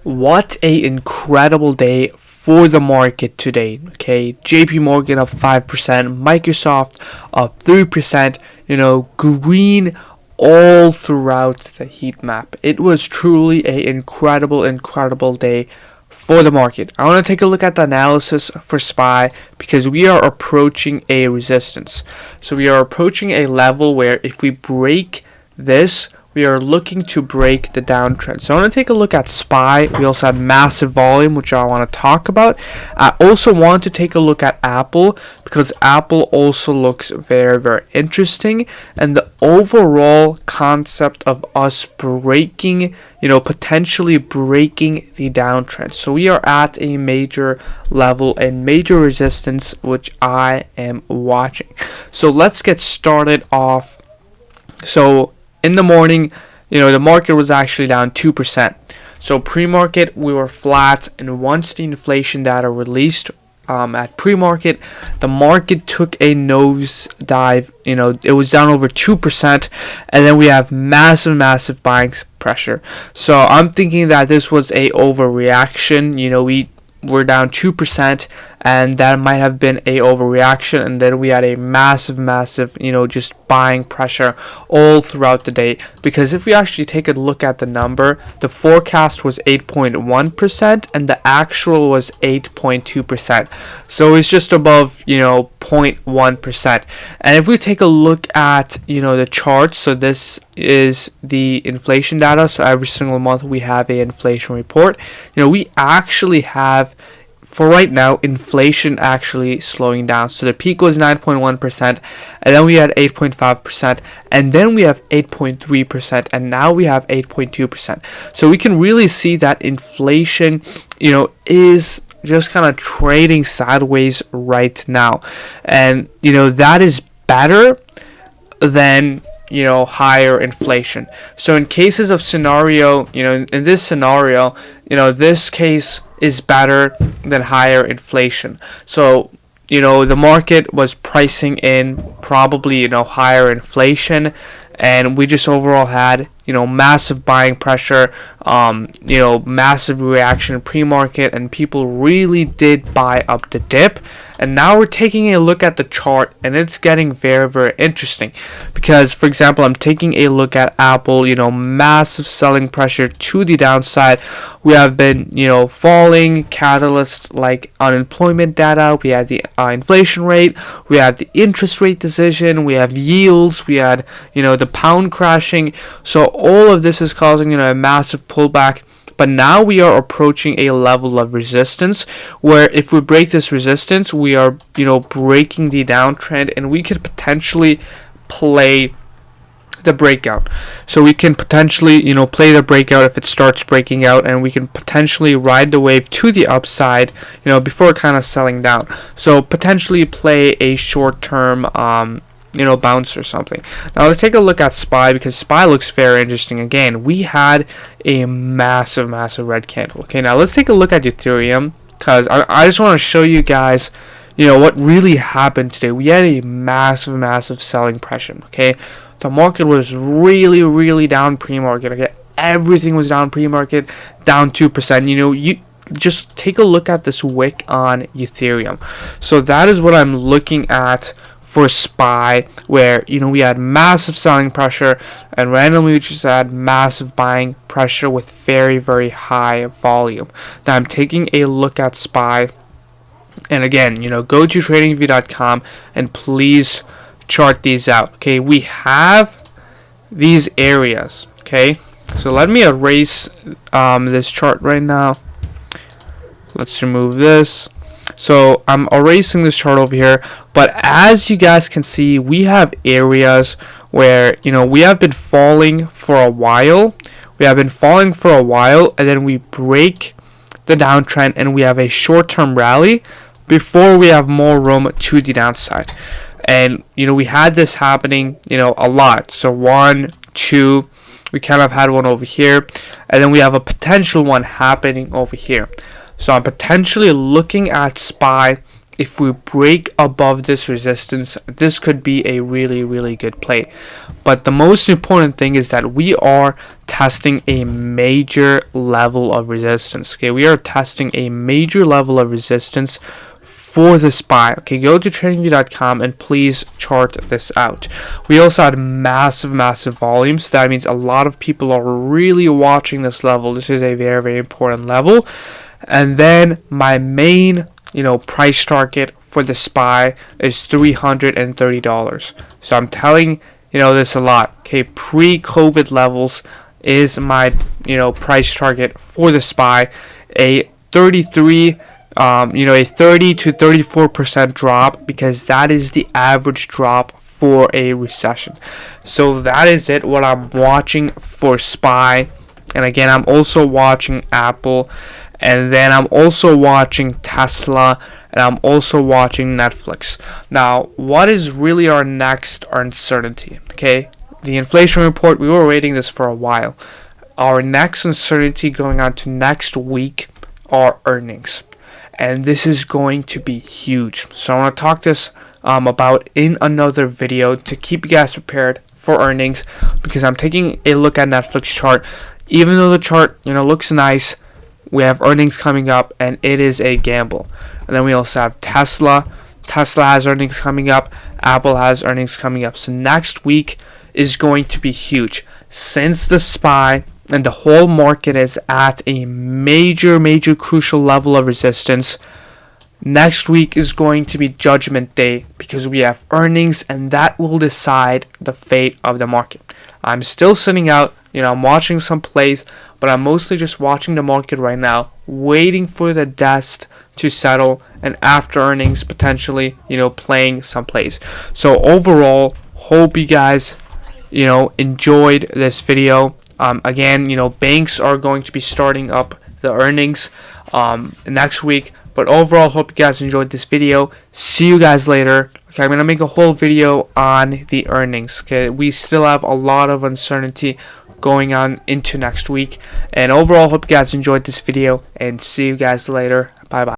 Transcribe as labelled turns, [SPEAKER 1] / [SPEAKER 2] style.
[SPEAKER 1] What a incredible day for the market today. Okay, JP Morgan up 5%, Microsoft up 3%, green all throughout the heat map. It was truly a incredible day for the market. I want to take a look at the analysis for SPY because we are approaching a resistance. So we are approaching a level where if we break this, we are looking to break the downtrend. So I want to take a look at SPY. We also had massive volume, which I want to talk about. I also want to take a look at Apple because Apple also looks very interesting, and the overall concept of us breaking, potentially breaking the downtrend. So we are at a major level and major resistance, which I am watching. So let's get started off. So in the morning, the market was actually down 2%. So pre-market, we were flat, and once the inflation data released at pre-market, the market took a nosedive. It was down over 2%, and then we have massive buying pressure. So I'm thinking that this was a overreaction. We're down 2%, and that might have been a overreaction, and then we had a massive just buying pressure all throughout the day. Because if we actually take a look at the number, the forecast was 8.1% and the actual was 8.2%, so it's just above 0.1%. And if we take a look at the chart, so this is the inflation data. So every single month we have a inflation report. We actually have, for right now, inflation actually slowing down. So the peak was 9.1%, and then we had 8.5%, and then we have 8.3%, and now we have 8.2%. So we can really see that inflation, is just kind of trading sideways right now. And, that is better than higher inflation. So in cases of scenario, in this scenario, this case is better than higher inflation. So the market was pricing in probably higher inflation, and we just overall had massive buying pressure, massive reaction pre-market, and people really did buy up the dip. And now we're taking a look at the chart, and it's getting very interesting because, for example, I'm taking a look at Apple. Massive selling pressure to the downside. We have been falling catalysts like unemployment data. We had the inflation rate, we have the interest rate decision, we have yields, we had the pound crashing. So all of this is causing a massive pullback. But now we are approaching a level of resistance where if we break this resistance, we are breaking the downtrend, and we could potentially play the breakout. So we can potentially play the breakout if it starts breaking out, and we can potentially ride the wave to the upside before kind of selling down. So potentially play a short-term bounce or something. Now let's take a look at SPY because SPY looks very interesting. Again, we had a massive red candle. Okay, now let's take a look at Ethereum because I just want to show you guys what really happened today. We had a massive selling pressure. Okay, the market was really down pre-market. Okay, everything was down pre-market, down 2%. You just take a look at this wick on Ethereum. So that is what I'm looking at for SPY, where we had massive selling pressure, and randomly we just had massive buying pressure with very high volume. Now I'm taking a look at SPY, and again, go to tradingview.com and please chart these out. Okay, we have these areas. Okay, so let me erase this chart right now. Let's remove this. So I'm erasing this chart over here, but as you guys can see, we have areas where we have been falling for a while. And then we break the downtrend, and we have a short-term rally before we have more room to the downside. And we had this happening a lot. So 1, 2, we kind of had one over here, and then we have a potential one happening over here. So I'm potentially looking at SPY if we break above this resistance, this could be a really good play. But the most important thing is that we are testing a major level of resistance. Okay, we are testing a major level of resistance for the SPY. Okay, go to tradingview.com and please chart this out. We also had massive volumes. That means a lot of people are really watching this level. This is a very important level. And then my main price target for the SPY is $330. So I'm telling this a lot. Okay, pre-COVID levels is my price target for the SPY. A 30 to 34% drop, because that is the average drop for a recession. So that is it, what I'm watching for SPY. And again, I'm also watching Apple, and then I'm also watching Tesla, and I'm also watching Netflix. Now, what is really our next uncertainty? Okay, the inflation report, we were waiting this for a while. Our next uncertainty going on to next week are earnings, and this is going to be huge. So I want to talk this about in another video to keep you guys prepared for earnings, because I'm taking a look at Netflix chart. Even though the chart looks nice, we have earnings coming up, and it is a gamble. And then we also have Tesla. Tesla has earnings coming up. Apple has earnings coming up. So next week is going to be huge. Since the SPY and the whole market is at a major crucial level of resistance, next week is going to be judgment day, because we have earnings, and that will decide the fate of the market. I'm still sitting out. I'm watching some plays, but I'm mostly just watching the market right now, waiting for the dust to settle, and after earnings, potentially, playing some plays. So overall, hope you guys, enjoyed this video. Again, banks are going to be starting up the earnings next week. But overall, hope you guys enjoyed this video. See you guys later. Okay, I'm going to make a whole video on the earnings. Okay, we still have a lot of uncertainty going on into next week. And overall, hope you guys enjoyed this video, and see you guys later. Bye bye.